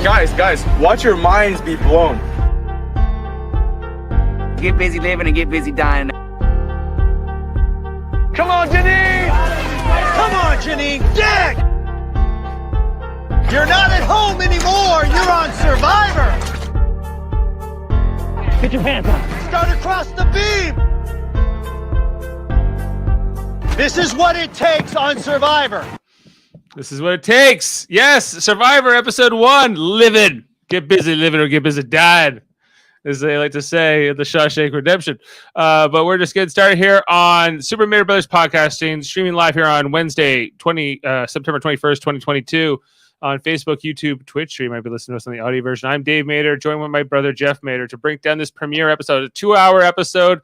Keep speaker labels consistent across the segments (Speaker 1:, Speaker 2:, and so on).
Speaker 1: Guys, watch your minds be blown.
Speaker 2: Get busy living and get busy dying.
Speaker 3: Come on, Janine! Come on, Janine! Dig! You're not at home anymore! You're on Survivor!
Speaker 4: Get your hands up.
Speaker 3: Start across the beam! This is what it takes on Survivor.
Speaker 5: This is what it takes. Yes, Survivor Episode 1, LIVIN. Get busy living or get busy dying, as they like to say in the Shawshank Redemption. But we're just getting started here on Super Mario Brothers Podcasting, streaming live here on Wednesday, September 21st, 2022, on Facebook, YouTube, Twitch. You might be listening to us on the audio version. I'm Dave Mader, joined with my brother Jeff Mader to break down this premiere episode, a 2-hour episode.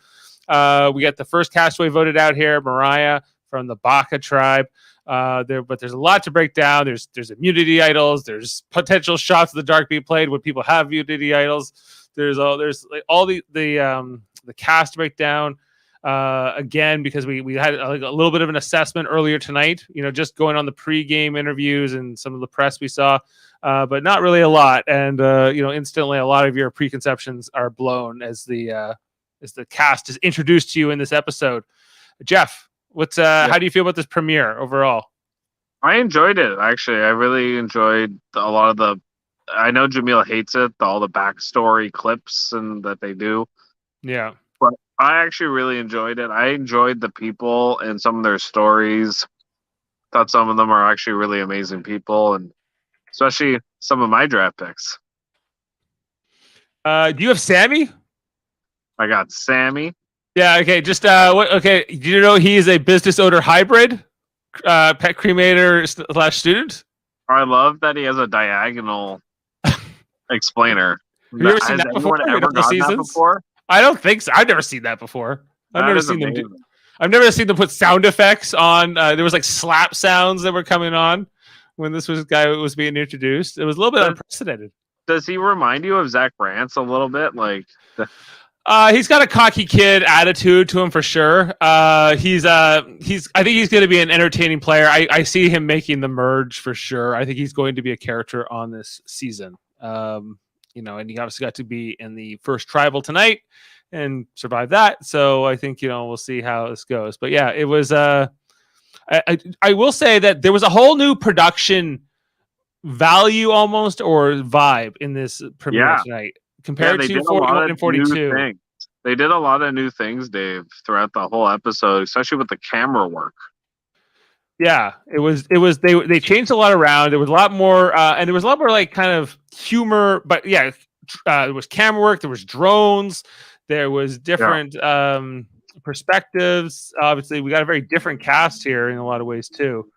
Speaker 5: We got the first castaway voted out here, Mariah from the Baka tribe. But there's a lot to break down. There's immunity idols. There's potential shots of the dark being played when people have immunity idols. There's all the cast breakdown again, because we had a little bit of an assessment earlier tonight. Just going on the pregame interviews and some of the press we saw, but not really a lot. And instantly a lot of your preconceptions are blown as the cast is introduced to you in this episode. Jeff, how do you feel about this premiere overall?
Speaker 6: I enjoyed it, actually. I really enjoyed a lot of the... I know Jaemeel hates it, all the backstory clips and that they do.
Speaker 5: Yeah.
Speaker 6: But I actually really enjoyed it. I enjoyed the people and some of their stories. Thought some of them are actually really amazing people, and especially some of my draft picks.
Speaker 5: Do you have Sammy?
Speaker 6: I got Sammy.
Speaker 5: Yeah, okay. Just okay. Do you know he is a business owner hybrid, pet cremator / student?
Speaker 6: I love that he has a diagonal explainer.
Speaker 5: Have you ever seen that before? I don't think so. I've never seen that before. I've never seen them put sound effects on. There was like slap sounds that were coming on when this guy was being introduced. It was a little bit unprecedented.
Speaker 6: Does he remind you of Zach Brantz a little bit?
Speaker 5: He's got a cocky kid attitude to him for sure. I think he's going to be an entertaining player. I see him making the merge for sure. I think he's going to be a character on this season. And he obviously got to be in the first tribal tonight and survive that. So I think, we'll see how this goes. But yeah, it was, I will say that there was a whole new production value almost, or vibe in this premiere tonight. Compared to 41 and 42.
Speaker 6: They did a lot of new things, Dave, throughout the whole episode, especially with the camera work.
Speaker 5: Yeah, it was. They changed a lot around. There was a lot more, and there was a lot more like kind of humor. But yeah, there was camera work. There was drones. There was different perspectives. Obviously, we got a very different cast here in a lot of ways too.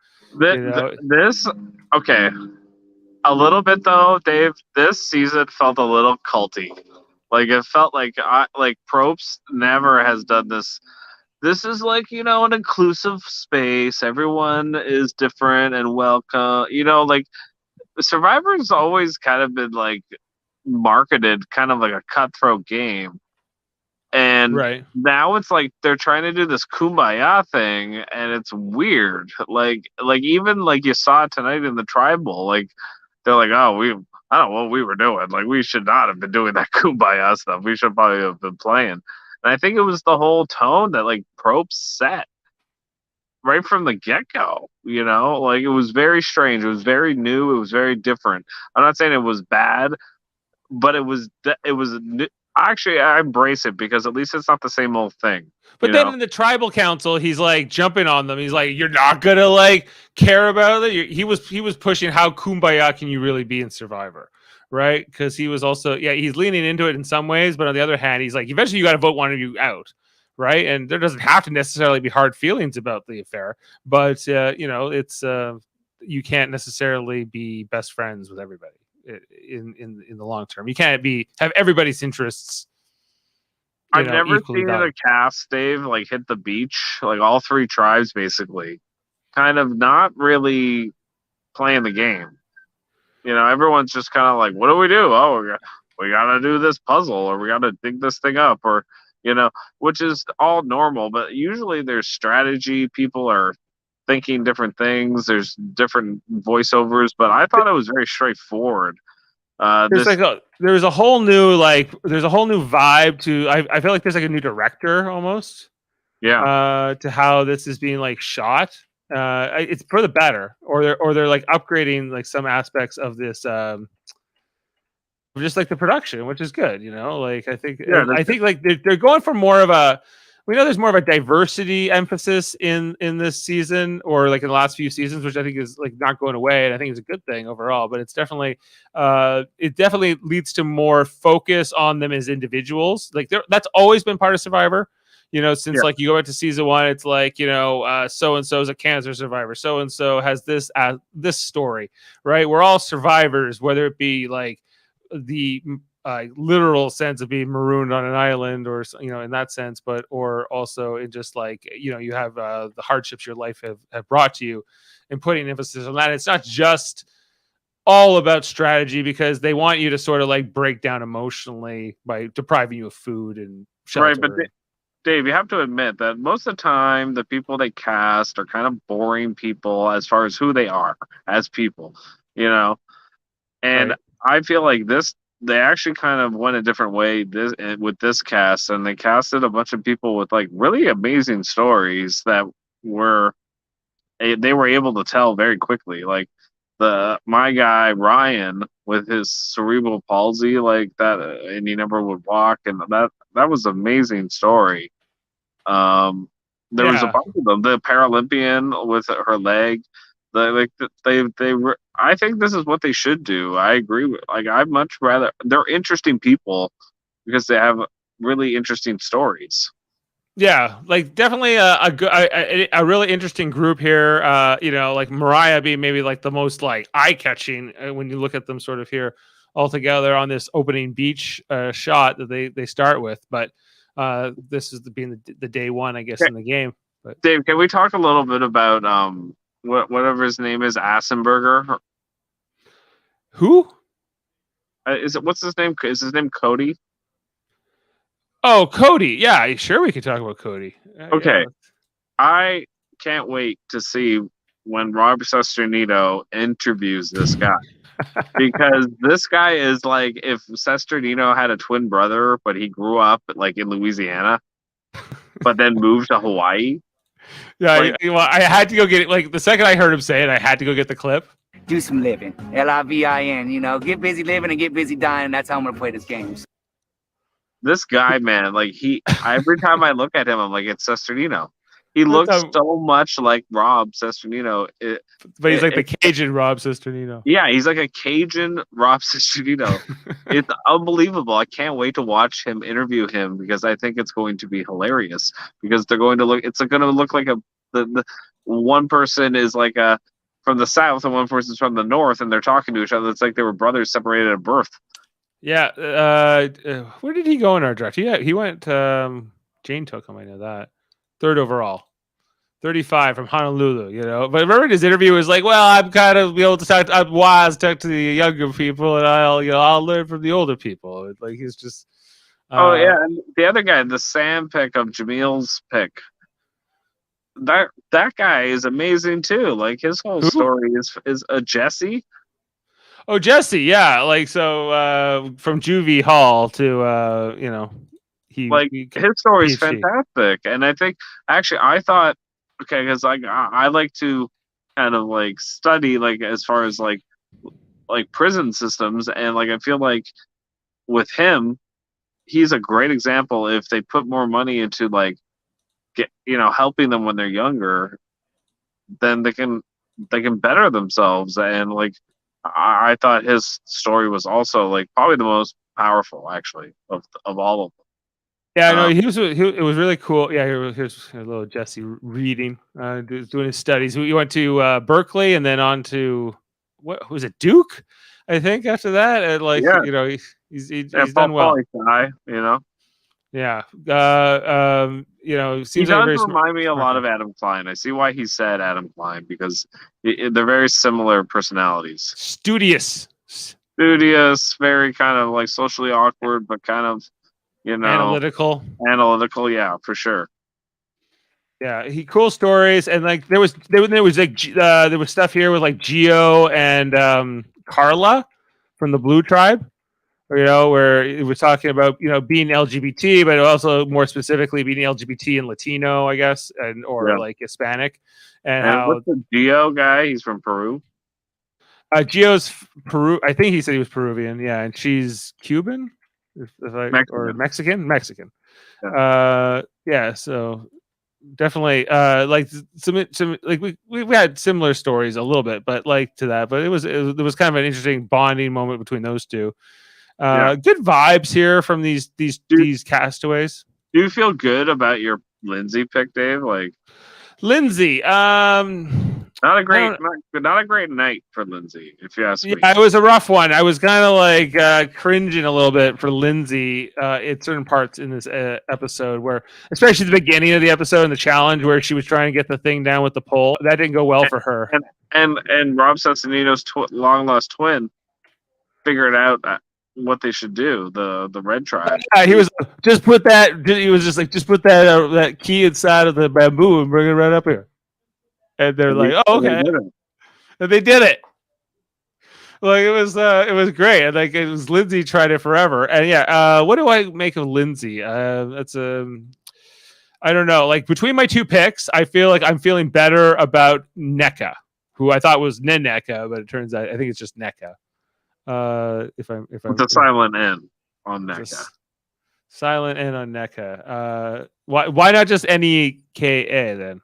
Speaker 6: Okay. A little bit though, Dave. This season felt a little culty. It felt like Probst never has done this. This is an inclusive space. Everyone is different and welcome. Survivor's always kind of been marketed kind of like a cutthroat game. And now it's they're trying to do this kumbaya thing, and it's weird. Even you saw it tonight in the tribal, they're like, oh, I don't know what we were doing. We should not have been doing that kumbaya stuff. We should probably have been playing. And I think it was the whole tone that Probst set right from the get-go. It was very strange. It was very new. It was very different. I'm not saying it was bad, but it was actually, I embrace it because at least it's not the same old thing.
Speaker 5: But then in the tribal council, he's jumping on them. He's you're not gonna care about it. He was pushing how kumbaya can you really be in Survivor, right? Because he was also he's leaning into it in some ways, but on the other hand, he's eventually you got to vote one of you out, right? And there doesn't have to necessarily be hard feelings about the affair, but it's you can't necessarily be best friends with everybody in the long term. You can't have everybody's interests.
Speaker 6: I've never seen a cast, Dave, hit the beach, all three tribes basically, kind of not really playing the game. Everyone's just kind of what do we do? Oh, we got to do this puzzle, or we got to dig this thing up, or, which is all normal. But usually there's strategy. People are thinking different things. There's different voiceovers, but I thought it was very straightforward.
Speaker 5: There's
Speaker 6: This,
Speaker 5: there's a whole new vibe to. I feel like there's like a new director almost to how this is being like shot. It's for the better, or they're like upgrading like some aspects of this. Just like the production, which is good, Like I think like they're going for more of a. We know there's more of a diversity emphasis in this season, or like in the last few seasons, which I think is like not going away, and I think it's a good thing overall. But it's definitely, it definitely leads to more focus on them as individuals. Like that's always been part of Survivor. Since like you go back to season 1, it's like so and so is a cancer survivor, so and so has this story, right? We're all survivors, whether it be like the literal sense of being marooned on an island, or in that sense, but or also in just like you have the hardships your life have brought to you, and putting emphasis on that. It's not just all about strategy, because they want you to sort of like break down emotionally by depriving you of food and shelter.
Speaker 6: right, but Dave, you have to admit that most of the time the people they cast are kind of boring people as far as who they are as people, and
Speaker 5: Right.
Speaker 6: I feel like they actually kind of went a different way with this cast, and they casted a bunch of people with like really amazing stories that they were able to tell very quickly. Like my guy Ryan with his cerebral palsy, like that, and he never would walk, and that was an amazing story. There was a bunch of them. The Paralympian with her leg. I think this is what they should do. I agree with. Like, I'd much rather. They're interesting people because they have really interesting stories.
Speaker 5: Yeah, like definitely a really interesting group here. Like Mariah being maybe like the most like eye catching when you look at them sort of here all together on this opening beach shot that they start with. But this is being the day one, I guess, in the game. But
Speaker 6: Dave, can we talk a little bit about whatever his name is, Assenberger?
Speaker 5: Who?
Speaker 6: What's his name? Is his name Cody?
Speaker 5: Oh, Cody. Yeah, sure. We could talk about Cody.
Speaker 6: Okay.
Speaker 5: Yeah.
Speaker 6: I can't wait to see when Rob Sesternino interviews this guy. Because this guy is like if Sesternino had a twin brother, but he grew up like in Louisiana, but then moved to Hawaii.
Speaker 5: Yeah, like, I had to go get it. Like the second I heard him say it, I had to go get the clip.
Speaker 2: Do some living. LIVIN, get busy living and get busy dying. That's how I'm going to play this game.
Speaker 6: This guy, man, like every time I look at him, I'm like, it's Sesternino. He looks so much like Rob Sesternino.
Speaker 5: But he's like the Cajun Rob Sesternino.
Speaker 6: Yeah, he's like a Cajun Rob Sesternino. It's unbelievable. I can't wait to watch him interview him because I think it's going to be hilarious. Because they're going to look. It's going to look like the one person is like from the south and one person's from the north, and they're talking to each other. It's like they were brothers separated at birth.
Speaker 5: Yeah. Where did he go in our draft? He went. Jane took him. I know that. 3rd overall, 35 from Honolulu. But remember his interview was like, "Well, I'm kind of be able to talk. I'm wise, talk to the younger people, and I'll learn from the older people." Like he's just.
Speaker 6: Oh yeah, and the other guy, the Sam pick of Jaemeel's pick. That guy is amazing too. Like his whole story is a Jesse.
Speaker 5: Oh, Jesse, yeah. Like so, from Juvie Hall to his story is
Speaker 6: fantastic, and I think actually I thought because like I like to kind of like study like as far as like prison systems, and like I feel like with him, he's a great example. If they put more money into like helping them when they're younger, then they can better themselves. And like I thought his story was also like probably the most powerful actually of all of them.
Speaker 5: Yeah, no, it was really cool. Yeah, here's a little Jesse reading, doing his studies. He went to Berkeley and then on to what was it, Duke? I think after that, and he's done well. Yeah, seems
Speaker 6: he
Speaker 5: like
Speaker 6: does remind me a lot of Adam Klein. I see why he said Adam Klein because they're very similar personalities.
Speaker 5: Studious,
Speaker 6: very kind of like socially awkward, but kind of.
Speaker 5: Analytical,
Speaker 6: yeah, for sure.
Speaker 5: Yeah, cool stories, and like there was like there was stuff here with like Gio and Carla, from the Blue Tribe. Where it was talking about being LGBT, but also more specifically being LGBT and Latino, I guess, or like Hispanic, and how
Speaker 6: what's the Geo guy? He's from Peru.
Speaker 5: Gio's Peru. I think he said he was Peruvian. Yeah, and she's Cuban,
Speaker 6: Mexican.
Speaker 5: or Mexican.
Speaker 6: Yeah.
Speaker 5: Yeah. So definitely, like some like we had similar stories a little bit, but like to that, but it was kind of an interesting bonding moment between those two. Good vibes here from these castaways.
Speaker 6: Do you feel good about your Lindsay pick, Dave? Like
Speaker 5: Lindsay,
Speaker 6: not a great night for Lindsay, if you ask me.
Speaker 5: Yeah, it was a rough one. I was kind of like cringing a little bit for Lindsay at certain parts in this episode, where especially the beginning of the episode and the challenge where she was trying to get the thing down with the pole. That didn't go well for her.
Speaker 6: And Rob Sassanino's long lost twin figured out what they should do. The Red Tribe.
Speaker 5: He was just put that. He was just like, just put that key inside of the bamboo and bring it right up here. And they're like, "Oh, okay." And they did it. Like it was great. And like it was Lindsay tried it forever. And yeah, what do I make of Lindsay? That's I don't know. Like between my two picks, I feel like I'm feeling better about NECA, who I thought was Neneka, but it turns out I think it's just NECA. If I'm
Speaker 6: with a silent N on NECA.
Speaker 5: Silent N on NECA. Why not just NEKA then?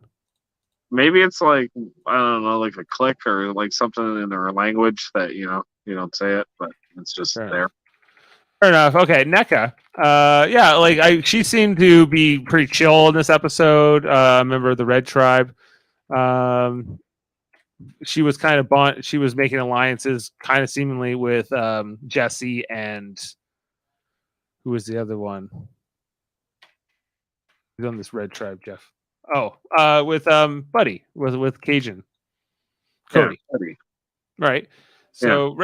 Speaker 6: Maybe it's like, I don't know, like a click or like something in their language that you don't say it, but it's just there.
Speaker 5: Fair enough. Okay, NECA. Yeah, like she seemed to be pretty chill in this episode. Member of the Red Tribe. She was kind of she was making alliances, kind of seemingly with Jesse and who was the other one? Who's on this Red Tribe, Jeff? Oh, with Buddy, with Cajun, Cody.
Speaker 6: Yeah, Cody.
Speaker 5: Right. So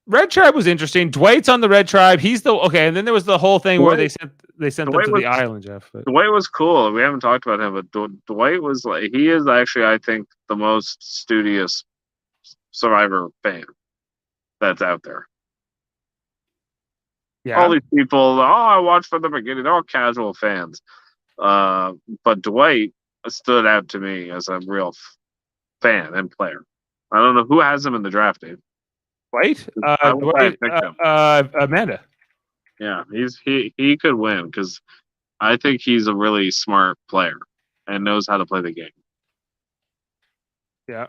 Speaker 5: Red Tribe was interesting. Dwight's on the Red Tribe. He's and then there was the whole thing where they sent them to the island, Jeff. But
Speaker 6: Dwight was cool. We haven't talked about him, but Dwight was like, he is actually, I think, the most studious Survivor fan that's out there.
Speaker 5: Yeah.
Speaker 6: All these people, I watched from the beginning. They're all casual fans. But Dwight stood out to me as a real fan and player. I don't know who has him in the draft, Dave.
Speaker 5: Dwight? Amanda.
Speaker 6: Yeah, he could win because I think he's a really smart player and knows how to play the game.
Speaker 5: Yeah.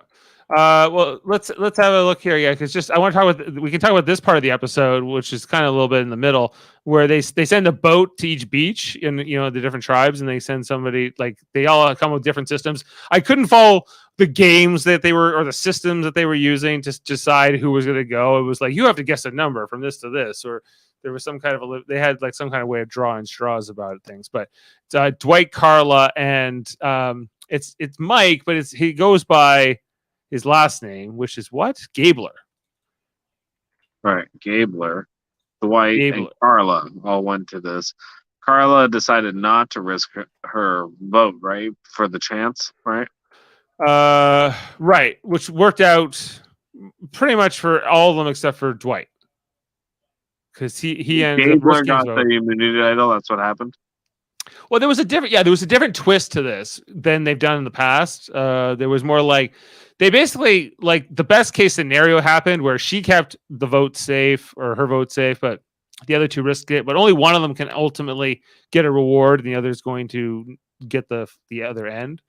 Speaker 5: Well, let's have a look here, because I want to talk we can talk about this part of the episode, which is kind of a little bit in the middle, where they send a boat to each beach in the different tribes, and they send somebody, like they all come with different systems. I couldn't follow the games that they were, or the systems that they were using to decide who was going to go. It was like, you have to guess a number from this to this, or there was some kind of they had like some kind of way of drawing straws about things. But it's Dwight, Carla, and it's Mike, but he goes by his last name, which is what? Gabler.
Speaker 6: Right. Gabler. Dwight and Carla all went to this. Carla decided not to risk her vote, right? For the chance, right?
Speaker 5: Right. Which worked out pretty much for all of them except for Dwight. Because he ended up risking
Speaker 6: got the immunity idol. That's what happened.
Speaker 5: Well, there was a different twist to this than they've done in the past. There was more like, they basically, like, the best case scenario happened where she kept the vote safe, or her vote safe, but the other two risked it. But only one of them can ultimately get a reward, and the other is going to get the other end.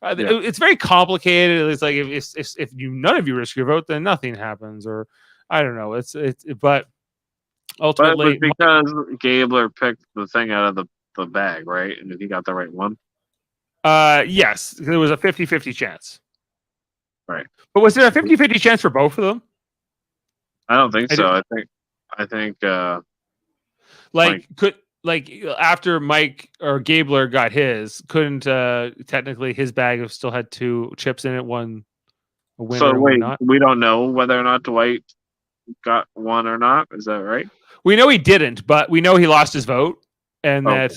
Speaker 5: It's very complicated. It's like if none of you risk your vote, then nothing happens, or I don't know. But ultimately,
Speaker 6: because Gabler picked the thing out of the bag, right? And he got the right one.
Speaker 5: Yes, there was a 50-50 chance.
Speaker 6: Right.
Speaker 5: But was there a 50-50 chance for both of them?
Speaker 6: I don't think so. I think
Speaker 5: after Mike or Gabler got his, couldn't technically his bag have still had 2 chips in it, one a winner.
Speaker 6: So wait, we don't know whether or not Dwight got one or not. Is that right?
Speaker 5: We know he didn't, but we know he lost his vote. and
Speaker 6: Okay.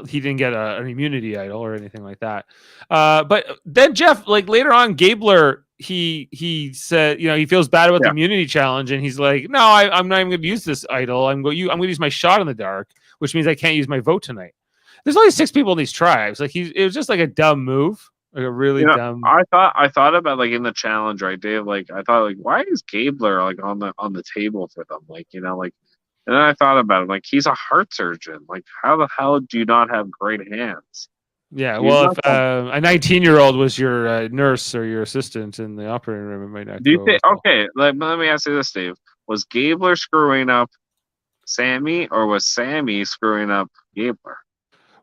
Speaker 5: he didn't get an immunity idol or anything like that. But then Jeff, like later on, Gabler, he said, he feels bad about the
Speaker 6: Yeah.
Speaker 5: immunity challenge, and he's like, no, I'm not even going to use this idol. I'm going to use my shot in the dark, which means I can't use my vote tonight. There's only 6 people in these tribes. Like it was just like a dumb move, like a really dumb.
Speaker 6: I thought about like in the challenge, right, Dave? Like I thought, like, why is Gabler like on the table for them? Like, like, and then I thought about it, like he's a heart surgeon. Like, how the hell do you not have great hands?
Speaker 5: Yeah,
Speaker 6: He's
Speaker 5: well,
Speaker 6: not
Speaker 5: if a 19-year-old was your nurse or your assistant in the operating room, it might not
Speaker 6: Do you
Speaker 5: go
Speaker 6: think?
Speaker 5: as well.
Speaker 6: Okay, let me ask you this, Dave: was Gabler screwing up Sammy, or was Sammy screwing up Gabler?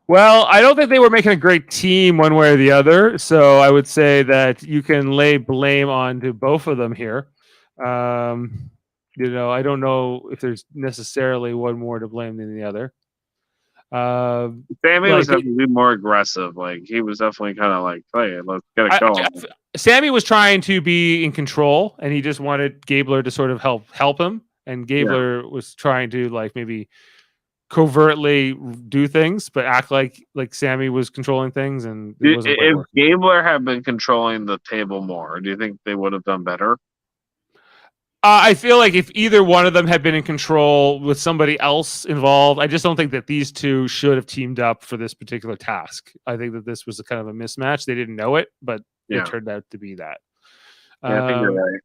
Speaker 5: Well, I don't think they were making a great team one way or the other. So I would say that you can lay blame onto both of them here. I don't know if there's necessarily one more to blame than the other.
Speaker 6: Sammy was definitely more aggressive. Like he was definitely kind of like, "Hey, let's get it going."
Speaker 5: Sammy was trying to be in control, and he just wanted Gabler to sort of help him. And Gabler was trying to like maybe covertly do things, but act like Sammy was controlling things, and it wasn't quite
Speaker 6: If
Speaker 5: working.
Speaker 6: Gabler had been controlling the table more, do you think they would have done better?
Speaker 5: I feel like if either one of them had been in control with somebody else involved, I just don't think that these two should have teamed up for this particular task. I think that this was a kind of a mismatch. They didn't know it, but it turned out to be that.
Speaker 6: Yeah, I think you're right.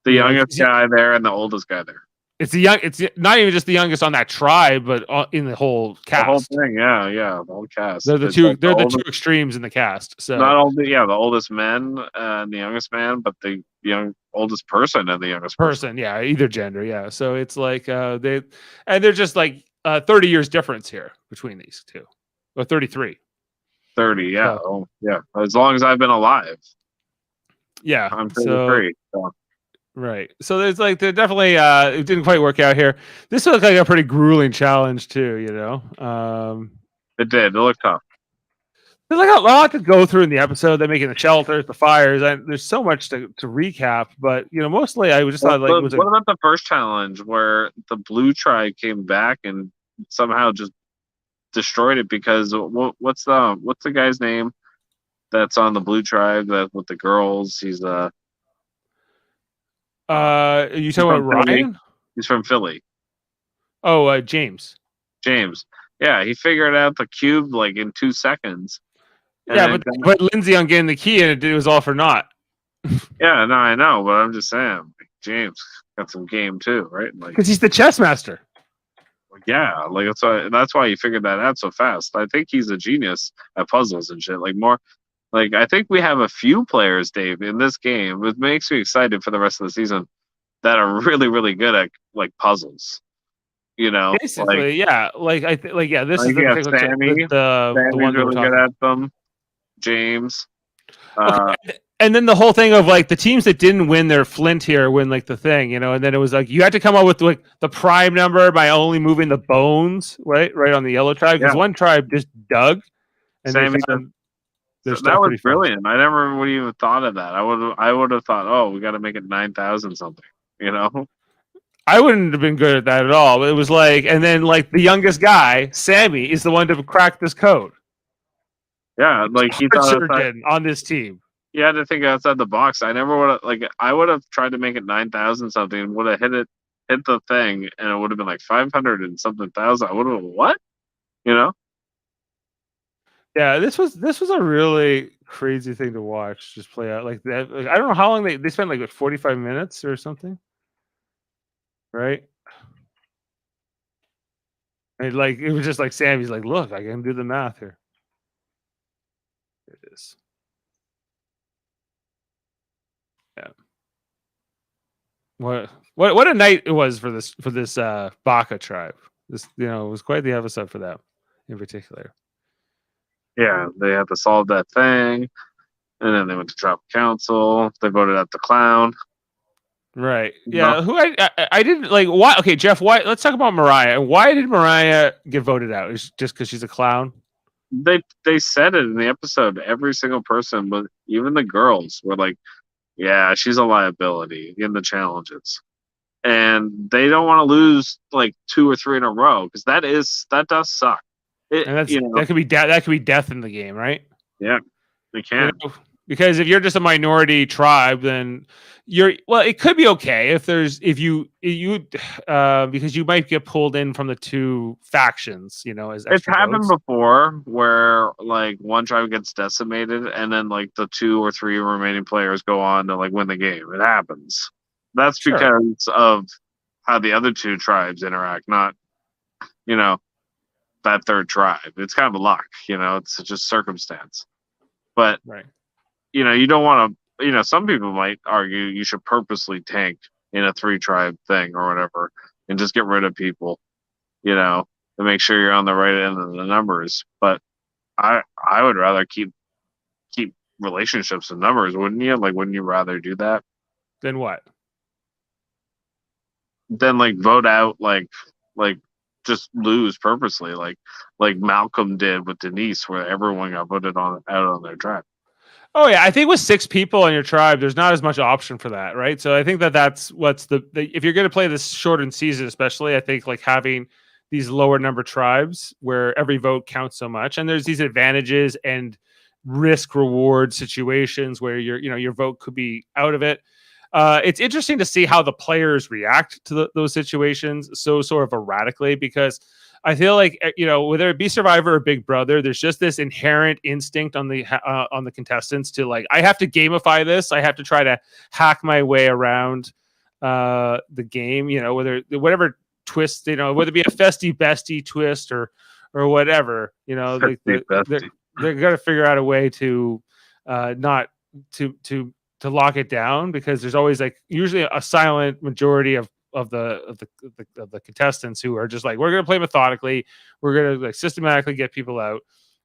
Speaker 6: The youngest guy there and the oldest guy there.
Speaker 5: It's not even just the youngest on that tribe, but in the whole cast.
Speaker 6: The whole thing, yeah, the whole cast.
Speaker 5: They're the two extremes in the cast. So
Speaker 6: not only the oldest man and the youngest man, but the oldest person and the youngest person.
Speaker 5: Yeah, either gender, yeah. So it's like they're just like 30 years difference here between these two, or 33.
Speaker 6: 30, yeah, yeah. As long as I've been alive.
Speaker 5: Yeah,
Speaker 6: I'm 33. So.
Speaker 5: Right. So there's like they're definitely it didn't quite work out here. This looked like a pretty grueling challenge too,
Speaker 6: It did. It looked tough.
Speaker 5: There's like a lot to go through in the episode. They're making the shelters, the fires, and there's so much to recap. But mostly I just thought like
Speaker 6: what about the first challenge where the blue tribe came back and somehow just destroyed it? Because what's the guy's name that's on the blue tribe that with the girls? He's
Speaker 5: you talking about Ryan?
Speaker 6: He's from Philly.
Speaker 5: Oh, James.
Speaker 6: Yeah, he figured out the cube like in 2 seconds.
Speaker 5: Yeah, but Lindsay on getting the key and it was all for naught.
Speaker 6: Yeah, no, I know, but I'm just saying, James got some game too, right? Like,
Speaker 5: because he's the chess master.
Speaker 6: Yeah, like that's why he figured that out so fast. I think he's a genius at puzzles and shit. Like more, like I think we have a few players, Dave, in this game. It makes me excited for the rest of the season that are really, really good at like puzzles.
Speaker 5: Basically, yeah. This is
Speaker 6: Sammy.
Speaker 5: The one
Speaker 6: really good at them. James.
Speaker 5: And then the whole thing of like the teams that didn't win their Flint here win like the thing, and then it was like you had to come up with like the prime number by only moving the bones, right on the yellow tribe, because one tribe just dug. And
Speaker 6: Sammy, that was brilliant. I never would even thought of that. I would have thought, oh, we got to make it 9,000 something.
Speaker 5: I wouldn't have been good at that at all. It was like, and then like the youngest guy, Sammy, is the one to crack this code.
Speaker 6: Yeah, like he thought
Speaker 5: on this team.
Speaker 6: You had to think outside the box. I never would have I would have tried to make it 9,000 something and would have hit the thing, and it would have been like 500 and something thousand. I would have what?
Speaker 5: Yeah, this was a really crazy thing to watch just play out like that. Like, I don't know how long they spent, like 45 minutes or something. Right? And like it was just like Sammy's like, look, I can do the math here. It is. Yeah. What a night it was for this Baka tribe. This it was quite the episode for them in particular.
Speaker 6: Yeah, they had to solve that thing, and then they went to tribal council. They voted out the clown.
Speaker 5: Right. Yeah. Who I didn't like. Why? Okay, Jeff. Why? Let's talk about Mariah. Why did Mariah get voted out? Is just because she's a clown?
Speaker 6: They said it in the episode. Every single person, but even the girls were like, "Yeah, she's a liability in the challenges." and they don't want to lose like 2 or 3 in a row because that does suck.
Speaker 5: And that could be death in the game, right?
Speaker 6: Yeah, they can.
Speaker 5: Because if you're just a minority tribe, then it could be okay because you might get pulled in from the two factions, as
Speaker 6: It's
Speaker 5: extra
Speaker 6: happened
Speaker 5: votes.
Speaker 6: before where like one tribe gets decimated and then like the 2 or 3 remaining players go on to like win the game. It happens. That's
Speaker 5: Sure.
Speaker 6: because of how the other 2 tribes interact, not that third tribe. It's kind of luck, it's just circumstance. But
Speaker 5: Right.
Speaker 6: You don't want to, some people might argue you should purposely tank in a 3 tribe thing or whatever and just get rid of people, to make sure you're on the right end of the numbers. But I would rather keep relationships and numbers, wouldn't you? Like, wouldn't you rather do that?
Speaker 5: Then what?
Speaker 6: Then like vote out like just lose purposely, like Malcolm did with Denise, where everyone got voted out on their tribe.
Speaker 5: Oh yeah, I think with 6 people on your tribe, there's not as much option for that, right? So I think that's what's if you're going to play this shortened season, especially, I think like having these lower number tribes where every vote counts so much, and there's these advantages and risk reward situations where your vote could be out of it. It's interesting to see how the players react to those situations so sort of erratically, because I feel like whether it be Survivor or Big Brother, there's just this inherent instinct on the contestants to like, I have to gamify this. I have to try to hack my way around the game. Whatever twist, whether it be a festy bestie twist or whatever. They're gonna figure out a way to not to lock it down, because there's always like usually a silent majority of the contestants who are just like, we're gonna play methodically, we're gonna like systematically get people out,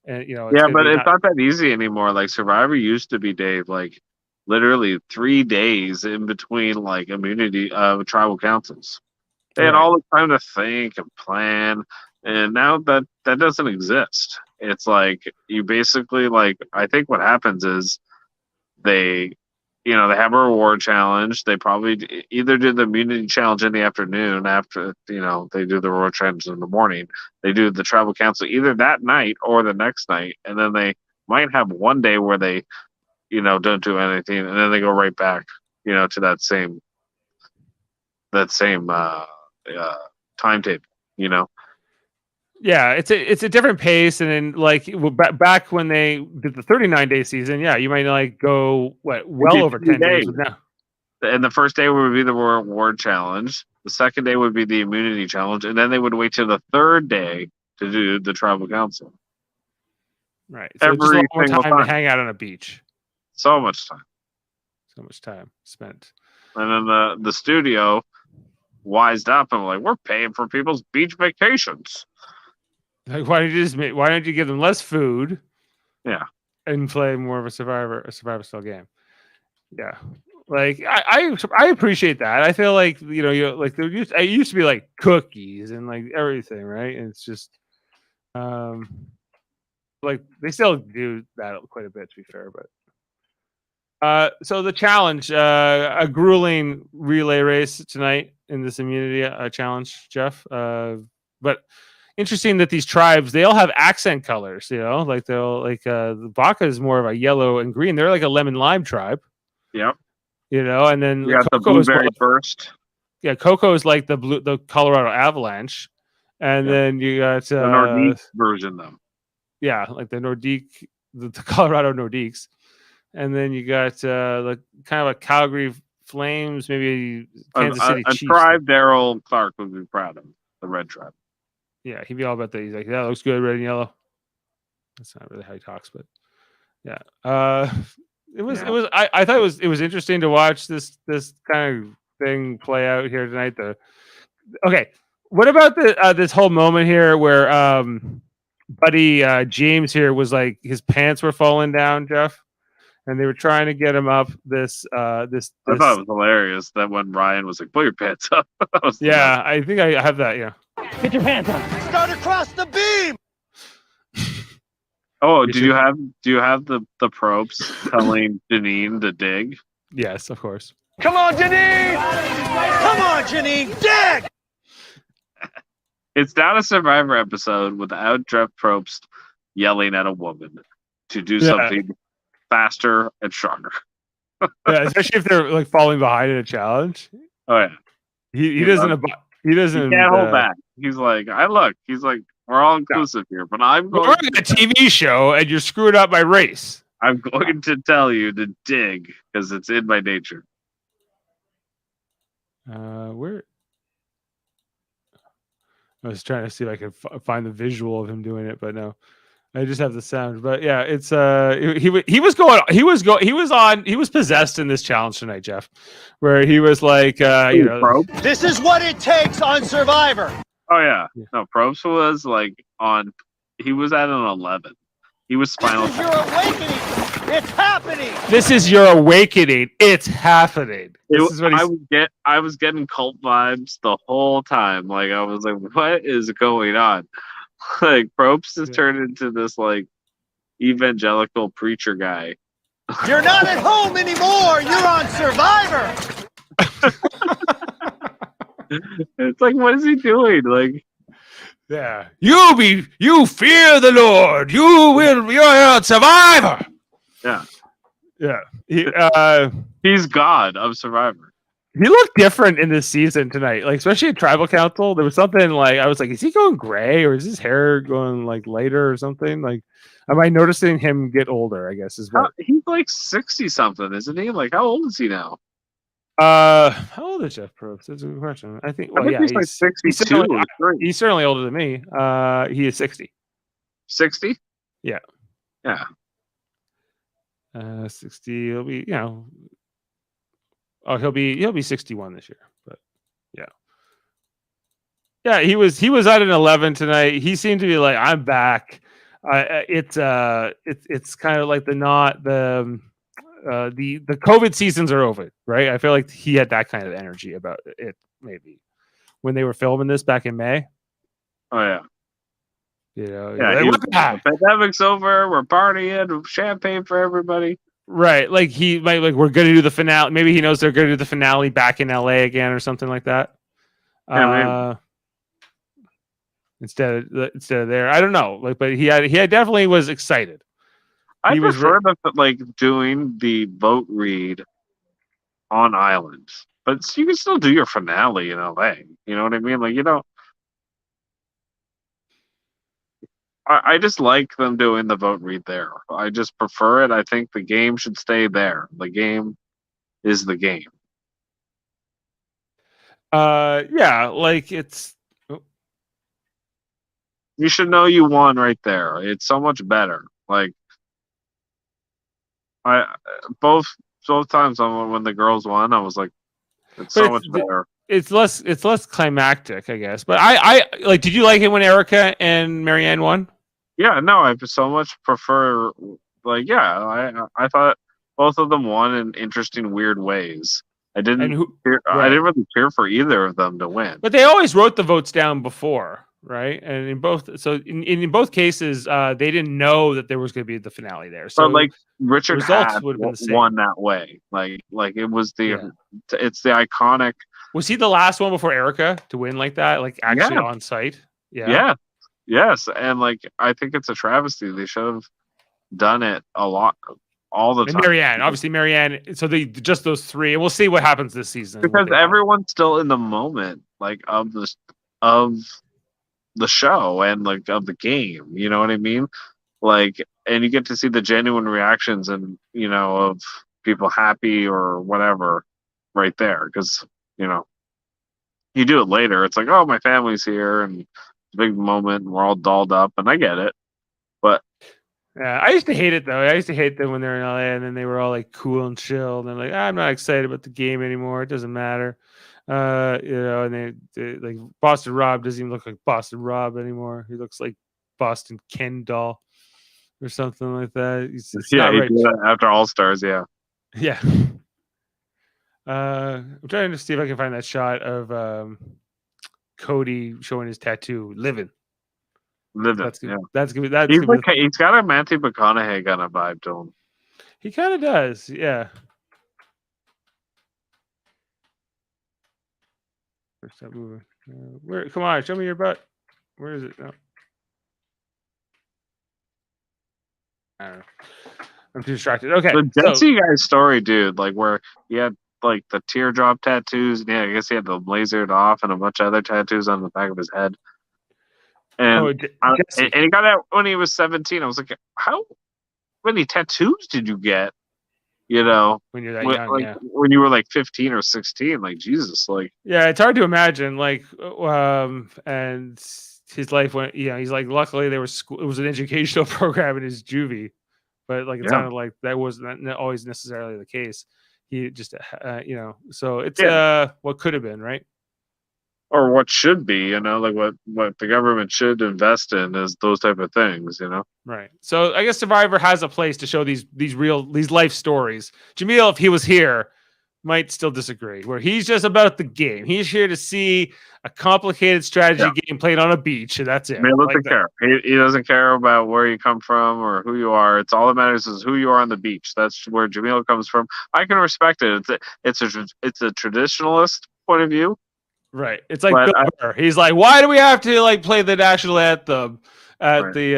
Speaker 5: and
Speaker 6: but it's not that easy anymore. Like Survivor used to be, Dave, like literally 3 days in between like immunity tribal councils. They had all the time to think and plan, and now that doesn't exist. It's like you basically like, I think what happens is they have a reward challenge. They probably either do the immunity challenge in the afternoon after, they do the reward challenge in the morning. They do the tribal council either that night or the next night. And then they might have one day where they, don't do anything. And then they go right back, to that same timetable,
Speaker 5: Yeah, it's a different pace, and then like back when they did the 39-day season, you might like go over 10 days now.
Speaker 6: And the first day would be the reward challenge. The second day would be the immunity challenge, and then they would wait till the third day to do the tribal council.
Speaker 5: Right. So just a lot more time to hang out on a beach.
Speaker 6: So much time.
Speaker 5: So much time spent.
Speaker 6: And then the studio wised up and like, we're paying for people's beach vacations.
Speaker 5: Like, why don't you give them less food?
Speaker 6: Yeah.
Speaker 5: And play more of a survivor style game. Yeah. Like I appreciate that. I feel like it used to be like cookies and like everything, right? And it's just like they still do that quite a bit, to be fair, but so the challenge, a grueling relay race tonight in this immunity challenge, Jeff. But interesting that these tribes, they all have accent colors, like the Baka is more of a yellow and green. They're like a lemon lime tribe.
Speaker 6: Yep.
Speaker 5: And then
Speaker 6: you got the blueberry burst.
Speaker 5: Yeah, Coco is like the Colorado Avalanche, and then you got
Speaker 6: the Nordique version, though.
Speaker 5: Yeah, like the Nordique, the Colorado Nordiques, and then you got the kind of a Calgary Flames, maybe Kansas City Chiefs.
Speaker 6: A tribe Daryl Clark would be proud of, the red tribe.
Speaker 5: Yeah, he'd be all about that. He's like, yeah, looks good, red and yellow. That's not really how he talks, but yeah. It was. I thought it was interesting to watch this kind of thing play out here tonight. Okay, what about this whole moment here where buddy James here was like his pants were falling down, Jeff, and they were trying to get him up this. I thought it
Speaker 6: was hilarious that when Ryan was like, "Pull your pants up."
Speaker 5: Yeah, I think I have that. Yeah.
Speaker 3: Get your pants up. Start across the beam.
Speaker 6: Oh, do you have the probes telling Janine to dig?
Speaker 5: Yes, of course.
Speaker 3: Come on, Janine! Come on, Janine, dig!
Speaker 6: It's not a Survivor episode without Jeff Probst yelling at a woman to do something faster and stronger.
Speaker 5: Yeah, especially if they're like falling behind in a challenge.
Speaker 6: Oh yeah,
Speaker 5: He doesn't. He doesn't.
Speaker 6: He can't hold back. He's like, he's like, we're all inclusive here, but I'm going.
Speaker 5: We're on a TV show, and you're screwing up my race.
Speaker 6: I'm going to tell you to dig because it's in my nature.
Speaker 5: Where? I was trying to see if I could find the visual of him doing it, but no, I just have the sound. But yeah, it's he was possessed in this challenge tonight, Jeff, where he was like,
Speaker 3: This is what it takes on Survivor.
Speaker 6: Oh yeah, no, Probst was like he was at an 11. He was spinal.
Speaker 3: This is your awakening. It's happening.
Speaker 5: This is your awakening. It's happening. This is what
Speaker 6: I was getting cult vibes the whole time. Like I was like, what is going on? Like Probst has turned into this like evangelical preacher guy.
Speaker 3: You're not at home anymore. You're on Survivor.
Speaker 6: It's like, what is he doing? Like,
Speaker 5: yeah, you fear the Lord. You're a Survivor. Yeah.
Speaker 6: He's God of Survivor.
Speaker 5: He looked different in this season tonight, like especially at Tribal Council. There was something like I was like, is he going gray or is his hair going like lighter or something? Like, am I noticing him get older? I guess is what
Speaker 6: He's like 60 something, isn't he? Like, how old is he now?
Speaker 5: How old is Jeff Probst? That's a good question. I think. Well,
Speaker 6: I think he's like 62.
Speaker 5: He's certainly older than me. He is 60.
Speaker 6: 60?
Speaker 5: Yeah.
Speaker 6: Yeah.
Speaker 5: 60. He'll be, he'll be 61 this year. But yeah, he was at an 11 tonight. He seemed to be like, I'm back. It's kind of like the COVID seasons are over, right? I feel like he had that kind of energy about it maybe when they were filming this back in May.
Speaker 6: Oh yeah.
Speaker 5: The
Speaker 6: pandemic's over. We're partying, champagne for everybody.
Speaker 5: Right, like he might we're going to do the finale. Maybe he knows they're going to do the finale back in LA again or something like that.
Speaker 6: Yeah,
Speaker 5: instead of there, I don't know. But he definitely was excited.
Speaker 6: I prefer doing the vote read on island, but you can still do your finale in LA. You know what I mean? Like I just like them doing the vote read there. I just prefer it. I think the game should stay there. The game is the game.
Speaker 5: Yeah, like it's.
Speaker 6: You should know you won right there. It's so much better. Like both times when the girls won, I was like, it's so much better.
Speaker 5: It's less climactic, I guess. But I like. Did you like it when Erica and Marianne won?
Speaker 6: Yeah, no, I so much prefer. Like, yeah, I thought both of them won in interesting, weird ways. I didn't really cheer for either of them to win.
Speaker 5: But they always wrote the votes down before, right? And in both cases, they didn't know that there was going to be the finale there. So,
Speaker 6: like Richard
Speaker 5: results would have been the same.
Speaker 6: Won that way. Like it was it's the iconic.
Speaker 5: Was he the last one before Erica to win like that? Like actually on site? Yeah.
Speaker 6: Yeah. Yes, and like I think it's a travesty. They should have done it a lot, all the time.
Speaker 5: And Marianne, obviously Marianne. So just those three, and we'll see what happens this season.
Speaker 6: Because everyone's still in the moment, like of the show and like of the game. You know what I mean? Like, and you get to see the genuine reactions and of people happy or whatever, right there. Because you do it later. It's like, oh, my family's here and. Big moment and we're all dolled up and I get it, but
Speaker 5: yeah, I used to hate it though. I used to hate them when they're in LA and then they were all like cool and chill and they're like, I'm not excited about the game anymore, it doesn't matter, and they like Boston Rob doesn't even look like Boston Rob anymore. He looks like Boston Ken doll or something like that. It's not right.
Speaker 6: After All Stars. Yeah
Speaker 5: I'm trying to see if I can find that shot of Cody showing his tattoo, living. That's good. That's good.
Speaker 6: He's got a Matthew McConaughey kind of vibe to him.
Speaker 5: He kind of does, yeah. Stop moving. Where? Come on, show me your butt. Where is it? No. I don't know. I'm too distracted. Okay,
Speaker 6: The
Speaker 5: so
Speaker 6: Jesse guy's story, dude, like where he had like the teardrop tattoos. Yeah, I guess he had them lasered off and a bunch of other tattoos on the back of his head. And
Speaker 5: Jesse.
Speaker 6: and he got that when he was 17. I was like, how many tattoos did you get? You know,
Speaker 5: When you're that young,
Speaker 6: like
Speaker 5: yeah.
Speaker 6: when you were like 15 or 16, like Jesus, like
Speaker 5: Yeah, it's hard to imagine. Like, and his life went. He's like, luckily there was school. It was an educational program in his juvie, but like it
Speaker 6: yeah,
Speaker 5: sounded like that wasn't always necessarily the case. He just, so it's
Speaker 6: Yeah.
Speaker 5: what could have been, right?
Speaker 6: or what should be, you know, like what the government should invest in is those type of things, you know.
Speaker 5: Right. So I guess Survivor has a place to show these life stories. Jaemeel, if he was here, might still disagree. Where he's just about the game. He's here to see a complicated strategy game played on a beach, and that's it.
Speaker 6: I mean, doesn't care. He doesn't care about where you come from or who you are. It's all that matters is who you are on the beach. That's where Jaemeel comes from. I can respect it. It's a traditionalist point of view.
Speaker 5: Right. It's like
Speaker 6: But
Speaker 5: Bill Burr. He's like, why do we have to like play the national anthem at
Speaker 6: Right.
Speaker 5: the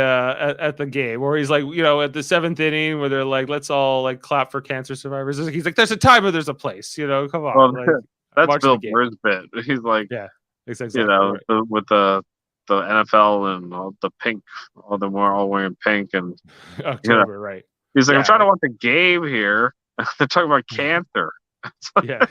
Speaker 5: at the game? Or he's like, at the seventh inning where they're like, let's all like clap for cancer survivors. He's like, there's a time where there's a place. Come on.
Speaker 6: Well,
Speaker 5: Like,
Speaker 6: that's
Speaker 5: watch
Speaker 6: Bill
Speaker 5: the game.
Speaker 6: Burr's bit. He's like,
Speaker 5: Yeah. Exactly.
Speaker 6: right. With the NFL and all the pink, all wearing pink, and
Speaker 5: October, right?
Speaker 6: He's like, I'm trying to watch a game here. They're talking about cancer.
Speaker 5: Yeah.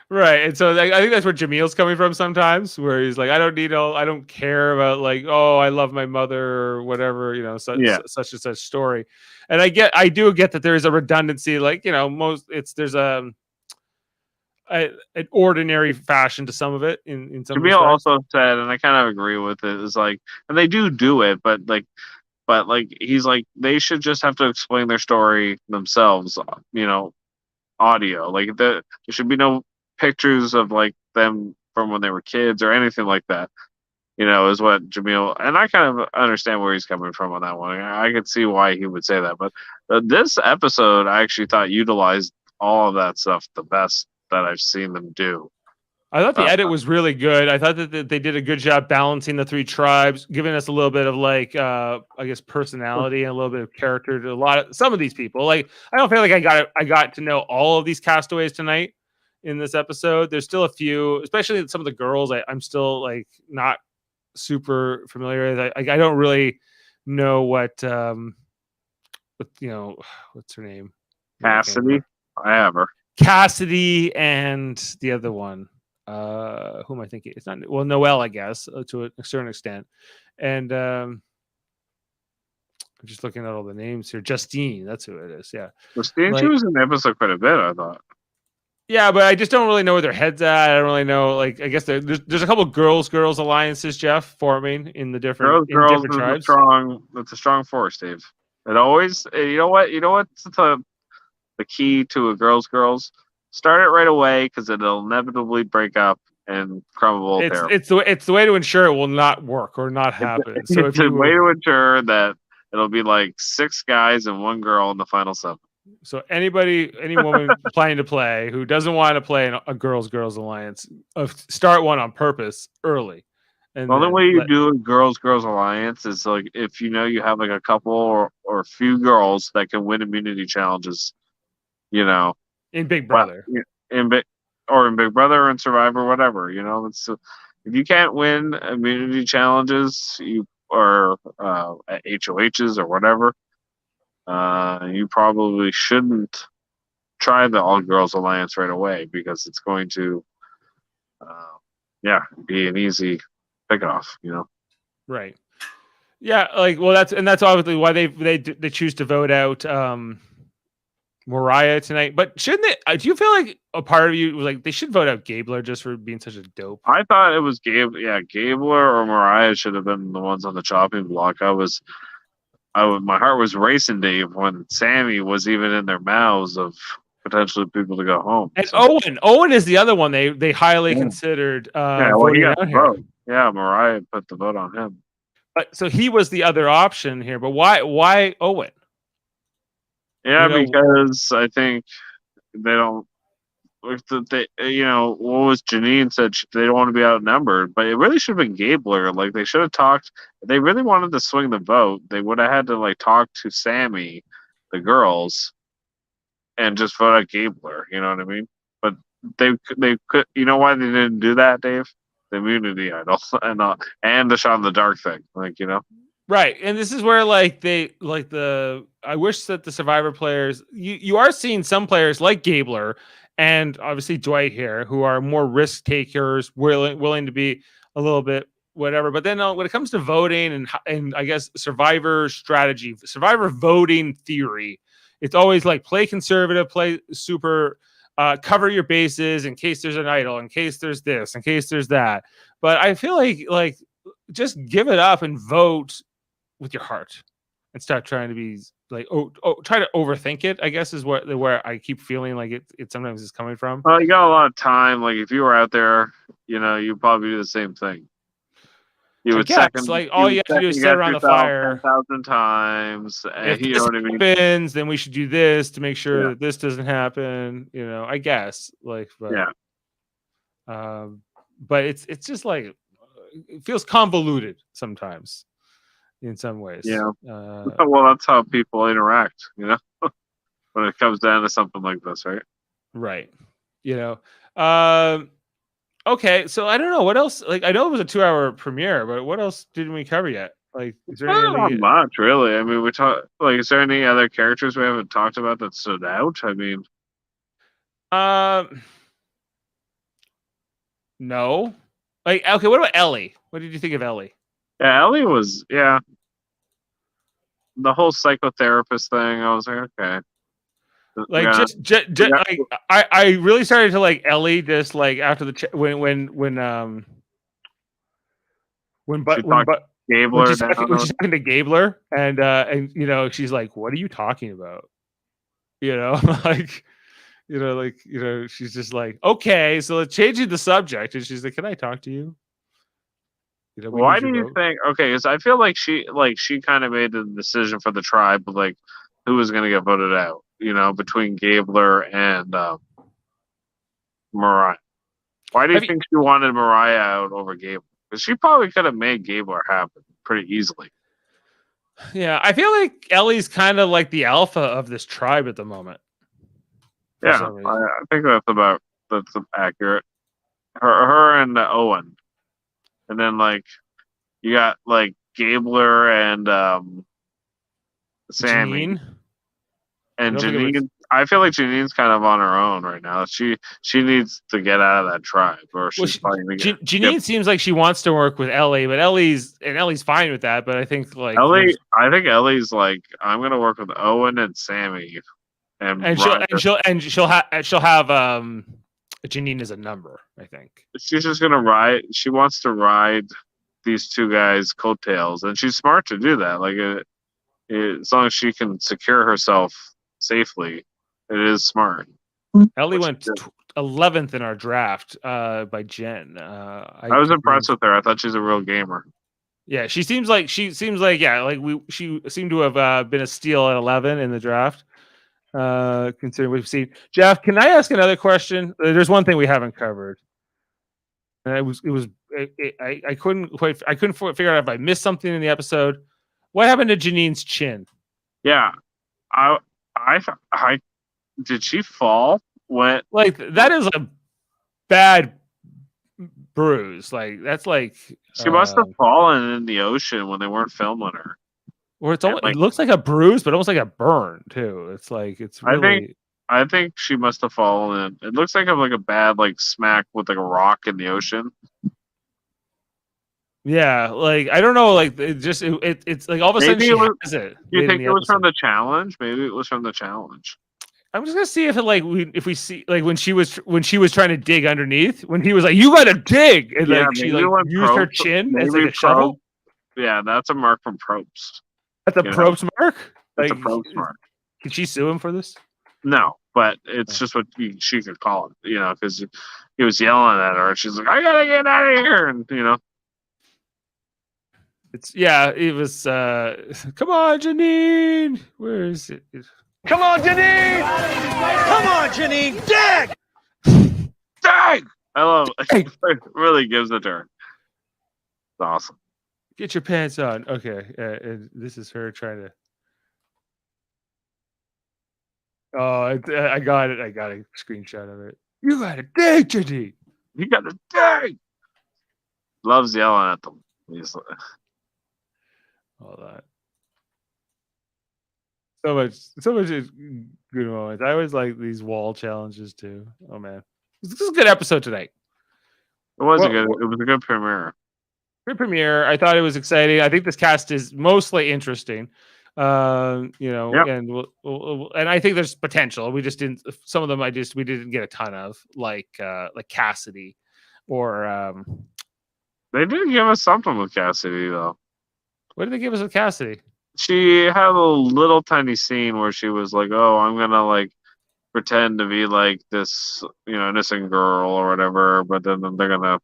Speaker 5: Right. And so I think that's where Jameel's coming from sometimes, where he's like, I don't care about like, oh, I love my mother or whatever, such and such story. And I do get that there is a redundancy, like, there's an ordinary fashion to some of it in some
Speaker 6: Jameel
Speaker 5: respects.
Speaker 6: also said, and I kind of agree with it, is like, and they do it, but he's like, they should just have to explain their story themselves, audio. Like there should be no pictures of like them from when they were kids or anything like that. Is what Jaemeel, and I kind of understand where he's coming from on that one. I could see why he would say that, but this episode I actually thought utilized all of that stuff the best that I've seen them do.
Speaker 5: I thought the edit was really good. I thought that they did a good job balancing the three tribes, giving us a little bit of like, I guess, personality and a little bit of character to some of these people. Like, I don't feel like I got to know all of these castaways tonight in this episode. There's still a few, especially some of the girls. I'm still like not super familiar with. I don't really know what what's her name?
Speaker 6: Cassidy. I have her.
Speaker 5: Cassidy and the other one. Who am I thinking? It's not Noelle, I guess, to a certain extent. And I'm just looking at all the names here. Justine, that's who it is. Yeah.
Speaker 6: Justine, she was in the episode quite a bit, I thought.
Speaker 5: Yeah, but I just don't really know where their heads at. I don't really know. Like, I guess there's a couple girls alliances, Jeff, forming in the different
Speaker 6: girls
Speaker 5: tribes.
Speaker 6: That's a strong force, Dave. It always, you know what's the key to a girls. Start it right away because it'll inevitably break up and crumble.
Speaker 5: It's the way to ensure it will not work or not happen. So
Speaker 6: it's a way to ensure that it'll be like 6 guys and 1 girl in the final 7.
Speaker 5: So any woman planning to play who doesn't want to play in a girls alliance, start one on purpose early. And
Speaker 6: the only way you do a girls alliance is like if you have like a couple or a few girls that can win immunity challenges,
Speaker 5: in Big Brother,
Speaker 6: in Big Brother or in Survivor, whatever. It's if you can't win immunity challenges, or at HOHs or whatever, you probably shouldn't try the all girls alliance right away because it's going to, be an easy pick off.
Speaker 5: Right. Yeah. Like, well, that's obviously why they choose to vote out Mariah tonight. But shouldn't they? Do you feel like a part of you was like they should vote out Gabler just for being such a dope?
Speaker 6: I thought it was Gabler or Mariah should have been the ones on the chopping block. My heart was racing, Dave, when Sammy was even in their mouths of potentially people to go home.
Speaker 5: And Owen is the other one they highly considered.
Speaker 6: He got the vote. Yeah, Mariah put the vote on him.
Speaker 5: But so he was the other option here. But why Owen?
Speaker 6: Yeah, because I think they don't. what was Janine said they don't want to be outnumbered, but it really should have been Gabler. Like they should have talked. If they really wanted to swing the vote, they would have had to like talk to Sammy, the girls, and just vote out Gabler. You know what I mean? But they could. You know why they didn't do that, Dave? The immunity idol and the shot in the dark thing.
Speaker 5: Right. And this is where I wish that the Survivor players, you are seeing some players like Gabler and obviously Dwight here who are more risk takers, willing to be a little bit whatever. But then when it comes to voting and I guess Survivor strategy, Survivor voting theory, it's always like play conservative, play super, cover your bases in case there's an idol, in case there's this, in case there's that. But I feel like just give it up and vote with your heart and stop trying to be like try to overthink it, I guess is where I keep feeling like it sometimes is coming from.
Speaker 6: Well, you got a lot of time. Like if you were out there, you'd probably do the same thing. You would second,
Speaker 5: like all you have to do is sit around the fire
Speaker 6: 10,000 times.
Speaker 5: If
Speaker 6: you
Speaker 5: this
Speaker 6: know what I mean?
Speaker 5: happens, then we should do this to make sure that this doesn't happen. I guess but it's just like it feels convoluted sometimes in some ways.
Speaker 6: Yeah. Well, that's how people interact. When it comes down to something like this, right?
Speaker 5: Right. Okay, so I don't know what else. Like, I know it was a 2-hour premiere, but what else didn't we cover yet? Like, is there
Speaker 6: Not much, really. I mean, we talked. Like, is there any other characters we haven't talked about that stood out? I mean,
Speaker 5: no. Like, okay, what about Ellie? What did you think of Ellie?
Speaker 6: Yeah, Ellie was the whole psychotherapist thing. I was like, okay.
Speaker 5: Like I really started to like Ellie just like after the when she's talking to Gabler and she's like, what are you talking about? She's just like, okay, so let's change the subject, and she's like, can I talk to you?
Speaker 6: Why do you think? Okay, because I feel like she kind of made the decision for the tribe, like who was going to get voted out. Between Gabler and Mariah. Why do you think she wanted Mariah out over Gabler? Because she probably could have made Gabler happen pretty easily.
Speaker 5: Yeah, I feel like Ellie's kind of like the alpha of this tribe at the moment.
Speaker 6: Yeah, I think that's accurate. Her and Owen, and then like you got like Gabler and Sammy.
Speaker 5: Janine?
Speaker 6: And Janine, I feel like Janine's kind of on her own right now. She needs to get out of that tribe, or she's probably gonna get.
Speaker 5: Janine seems like she wants to work with Ellie, but Ellie's fine with that. But I think like
Speaker 6: Ellie's like, I'm gonna work with Owen and Sammy, and she'll have Janine as a number. I think she's just gonna ride. She wants to ride these two guys' coattails, and she's smart to do that. Like as long as she can secure herself safely, it is smart.
Speaker 5: Ellie went 11th in our draft by Jen. I
Speaker 6: was impressed with her. I thought she's a real gamer.
Speaker 5: Yeah, she seems like she seemed to have been a steal at 11 in the draft. Considering we've seen Jeff, can I ask another question? There's one thing we haven't covered, and I couldn't figure out if I missed something in the episode. What happened to Janine's chin?
Speaker 6: Yeah, I did she fall? What?
Speaker 5: Like that is a bad bruise. Like that's like
Speaker 6: she must have fallen in the ocean when they weren't filming her.
Speaker 5: Or it's almost, it looks like a bruise, but almost like a burn too. It's like it's really.
Speaker 6: I think she must have fallen in. It looks like a bad smack with like a rock in the ocean.
Speaker 5: Yeah, like I don't know, like it's like all of a sudden she has it.
Speaker 6: You think it was from the challenge? Maybe it was from the challenge.
Speaker 5: I'm just gonna see if if we see like when she was trying to dig underneath, when he was like, "You gotta dig," and she used her chin as like a shovel.
Speaker 6: Yeah, that's a mark from Probst.
Speaker 5: That's a Probst mark.
Speaker 6: That's a Probst mark.
Speaker 5: Can she sue him for this?
Speaker 6: No, but it's just what she could call it. Because he was yelling at her, and she's like, "I gotta get out of here," and It was come on, Janine. Where is it?
Speaker 3: Come on, Janine! Come on, Janine! Dig!
Speaker 6: dang! I love
Speaker 5: Hey.
Speaker 6: it. Really gives it to her. It's awesome.
Speaker 5: Get your pants on. Okay. And this is her trying to. Oh, I got it. I got a screenshot of it. You got a dignity.
Speaker 6: You got a dang! Loves yelling at them. He's like,
Speaker 5: All that. So much good moments. I always like these wall challenges too. Oh man, this is a good episode tonight.
Speaker 6: it was a good premiere.
Speaker 5: Good premiere. I thought it was exciting. I think this cast is mostly interesting.
Speaker 6: Yep.
Speaker 5: And I think there's potential. We just didn't. Some of them we didn't get a ton of, like Cassidy, or
Speaker 6: They did give us something with Cassidy though.
Speaker 5: what did they give us with Cassidy?
Speaker 6: She had a little tiny scene where she was like, "Oh, I'm gonna like pretend to be like this, innocent girl or whatever," but then they're gonna,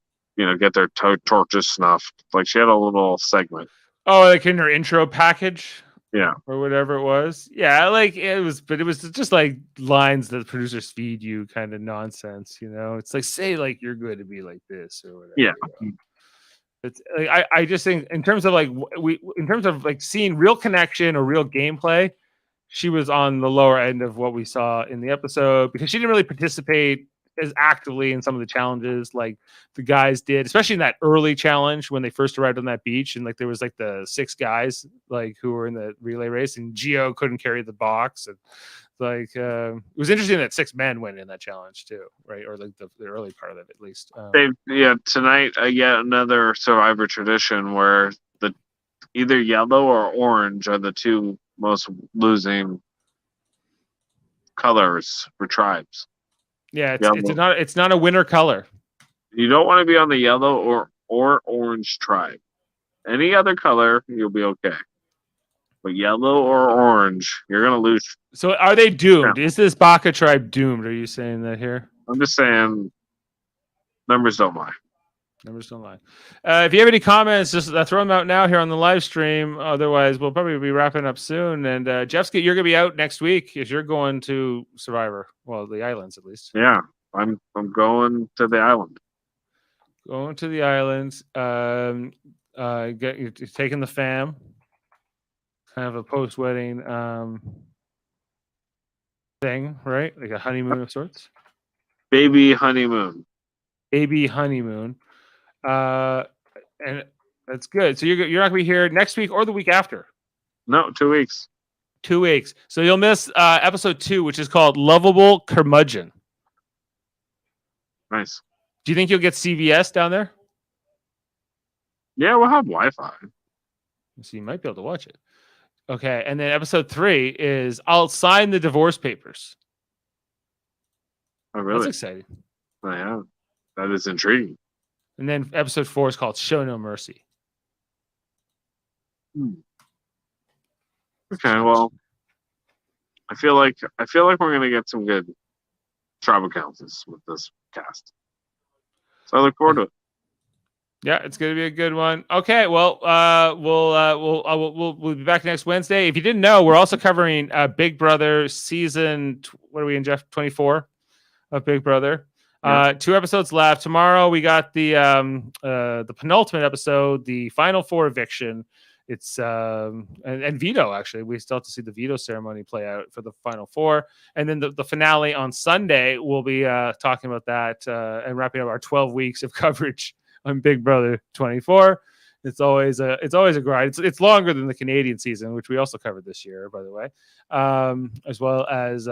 Speaker 6: get their torches snuffed. Like she had a little segment.
Speaker 5: Oh, like in her intro package.
Speaker 6: Yeah.
Speaker 5: Or whatever it was. Yeah, like it was just like lines that producers feed you, kind of nonsense, It's like, say like you're going to be like this or whatever.
Speaker 6: Yeah.
Speaker 5: It's like, I just think in terms of like seeing real connection or real gameplay, she was on the lower end of what we saw in the episode because she didn't really participate as actively in some of the challenges like the guys did, especially in that early challenge when they first arrived on that beach, and like there was like the 6 guys like who were in the relay race, and Gio couldn't carry the box, and like it was interesting that 6 men went in that challenge too, right? Or like the early part of it at least.
Speaker 6: Tonight I get another Survivor tradition where the either yellow or orange are the 2 most losing colors for tribes.
Speaker 5: Yeah, it's not a winner color.
Speaker 6: You don't want to be on the yellow or orange tribe. Any other color, you'll be okay. But yellow or orange, you're gonna lose.
Speaker 5: So are they doomed?
Speaker 6: Yeah.
Speaker 5: Is this Baka tribe doomed? Are you saying that here?
Speaker 6: I'm just saying, numbers don't lie.
Speaker 5: Numbers don't lie. If you have any comments, just throw them out now here on the live stream. Otherwise, we'll probably be wrapping up soon. And Jeff's, you're going to be out next week if you're going to Survivor. Well, the islands at least.
Speaker 6: Yeah, I'm going to the island.
Speaker 5: Going to the islands. You're taking the fam. Kind of a post-wedding thing, right? Like a honeymoon of sorts.
Speaker 6: Baby honeymoon.
Speaker 5: Baby honeymoon. And that's good. So you're not gonna be here next week or the week after.
Speaker 6: No, 2 weeks.
Speaker 5: 2 weeks. So you'll miss episode 2, which is called Lovable Curmudgeon.
Speaker 6: Nice.
Speaker 5: Do you think you'll get CVS down there?
Speaker 6: Yeah, we'll have Wi-Fi.
Speaker 5: So you might be able to watch it. Okay, and then episode 3 is I'll sign the divorce papers.
Speaker 6: Oh, really?
Speaker 5: That's exciting.
Speaker 6: Oh, yeah, that is intriguing.
Speaker 5: And then episode 4 is called Show No Mercy.
Speaker 6: Okay, well, I feel like we're gonna get some good tribal councils with this cast. So I look forward to it.
Speaker 5: Yeah, it's going to be a good one. Okay, well, we'll be back next Wednesday. If you didn't know, we're also covering Big Brother season. What are we in, Jeff? 24 of Big Brother. 2 episodes left. Tomorrow we got the penultimate episode, the final 4 eviction. It's and veto, actually. We still have to see the veto ceremony play out for the final 4. And then the finale on Sunday, we'll be talking about that and wrapping up our 12 weeks of coverage on Big Brother 24. It's always a grind. It's longer than the Canadian season, which we also covered this year, by the way, as well as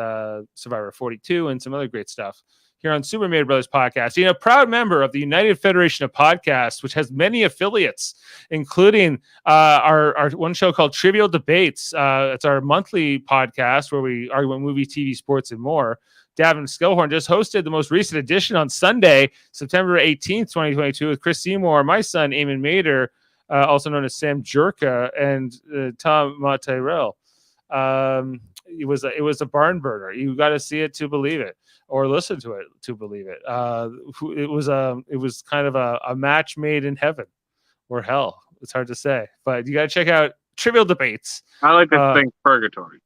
Speaker 5: Survivor 42 and some other great stuff here on Super Mario Brothers Podcast. Proud member of the United Federation of Podcasts, which has many affiliates, including our one show called Trivial Debates. It's our monthly podcast where we argue about movie, TV, sports, and more. Davan Skelhorn just hosted the most recent edition on Sunday, September 18th, 2022, with Chris Seymour, my son, Eamon Mader, also known as Sam Jurka, and Tom Tyrell. It was a barn burner. You got to see it to believe it, or listen to it to believe it. It was kind of a match made in heaven or hell. It's hard to say, but you got to check out Trivial Debates.
Speaker 6: I like to think purgatory.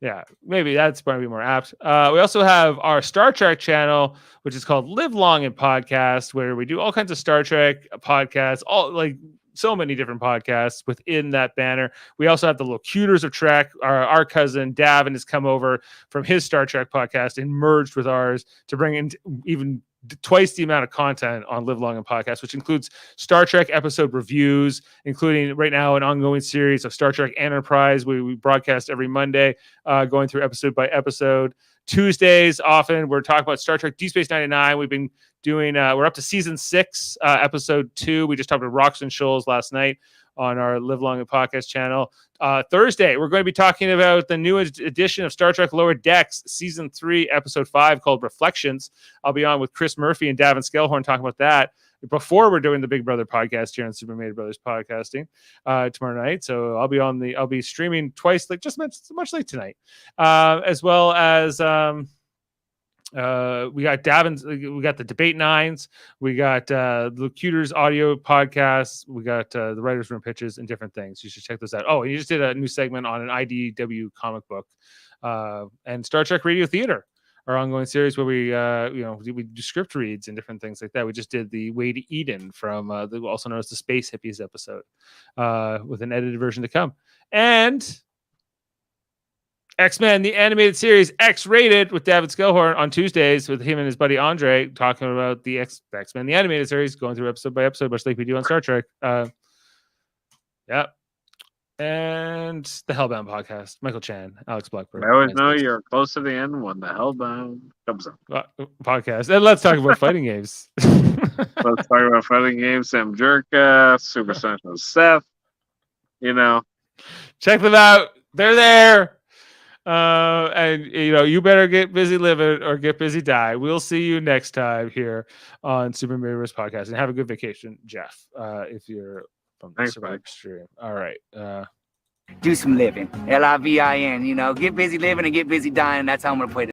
Speaker 5: Yeah, maybe that's probably more apt. We also have our Star Trek channel, which is called Live Long and Podcast, where we do all kinds of Star Trek podcasts, all like so many different podcasts within that banner. We also have the Locutors of Trek. Our cousin Davan has come over from his Star Trek podcast and merged with ours to bring in even twice the amount of content on Live Long and Podcast, which includes Star Trek episode reviews, including right now an ongoing series of Star Trek Enterprise. We broadcast every Monday, going through episode by episode. Tuesdays, often we're talking about Star Trek Deep Space 99. We've been doing, we're up to season 6, episode 2. We just talked to Rox and Scholes last night on our Live Long and Podcast channel. Thursday, we're going to be talking about the new edition of Star Trek Lower Decks, season 3, episode 5, called Reflections. I'll be on with Chris Murphy and Davan Skelhorn talking about that before we're doing the Big Brother podcast here on Super Mario Brothers Podcasting tomorrow night. So I'll be streaming twice, like just much like tonight, as well as we got Davin's, we got the Debate Nines, we got Locutors audio podcasts, we got the Writers Room pitches and different things. You should check those out. Oh, and you just did a new segment on an IDW comic book and Star Trek Radio Theater, our ongoing series where we we do script reads and different things like that. We just did the Way to Eden from also known as the Space Hippies episode with an edited version to come. And X-Men, the animated series, X-rated with David Skelhorn on Tuesdays with him and his buddy Andre talking about the X-Men, the animated series, going through episode by episode, much like we do on Star Trek. Yeah. And the Hellbound podcast, Michael Chan, Alex Blackburn.
Speaker 6: I always know you're close to the end when the Hellbound comes up.
Speaker 5: Podcast. And let's talk about fighting games.
Speaker 6: Let's talk about fighting games. Sam Jerka, Super Sentinel Seth.
Speaker 5: Check them out. They're there. And you better get busy living or get busy die. We'll see you next time here on Super Mario Bros. Podcast, and have a good vacation, Jeff. If you're from the Survivor stream. All right.
Speaker 2: Do some living. LIVIN. Get busy living and get busy dying. That's how I'm gonna play this.